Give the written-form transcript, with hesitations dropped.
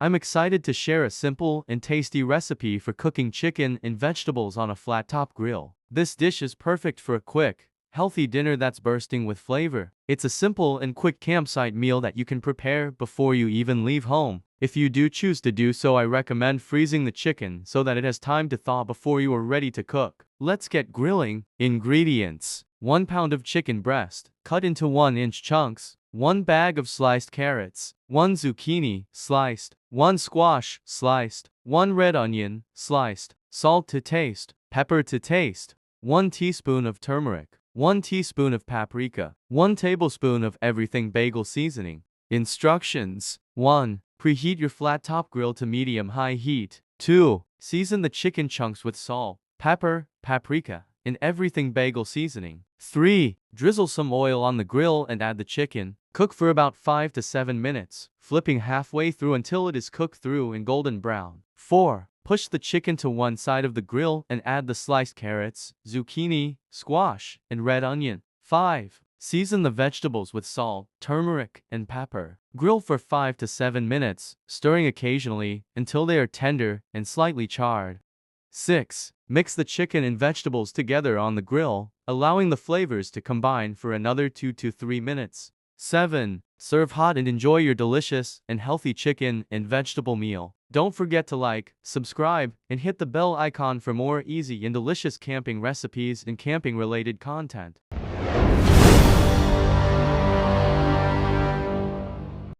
I'm excited to share a simple and tasty recipe for cooking chicken and vegetables on a flat-top grill. This dish is perfect for a quick, healthy dinner that's bursting with flavor. It's a simple and quick campsite meal that you can prepare before you even leave home. If you do choose to do so, I recommend freezing the chicken so that it has time to thaw before you are ready to cook. Let's get grilling. Ingredients: 1 pound of chicken breast, cut into 1-inch chunks, 1 bag of sliced carrots, 1 zucchini, sliced, 1 squash, sliced, 1 red onion, sliced, salt to taste, pepper to taste, 1 teaspoon of turmeric, 1 teaspoon of paprika, 1 tablespoon of everything bagel seasoning. Instructions: 1. Preheat your flat-top grill to medium-high heat. 2. Season the chicken chunks with salt, pepper, paprika, and everything bagel seasoning. 3. Drizzle some oil on the grill and add the chicken. Cook for about 5 to 7 minutes, flipping halfway through until it is cooked through and golden brown. 4. Push the chicken to one side of the grill and add the sliced carrots, zucchini, squash, and red onion. 5. Season the vegetables with salt, turmeric, and pepper. Grill for 5 to 7 minutes, stirring occasionally until they are tender and slightly charred. 6. Mix the chicken and vegetables together on the grill, allowing the flavors to combine for another 2 to 3 minutes. 7. Serve hot and enjoy your delicious and healthy chicken and vegetable meal. Don't forget to like, subscribe, and hit the bell icon for more easy and delicious camping recipes and camping-related content.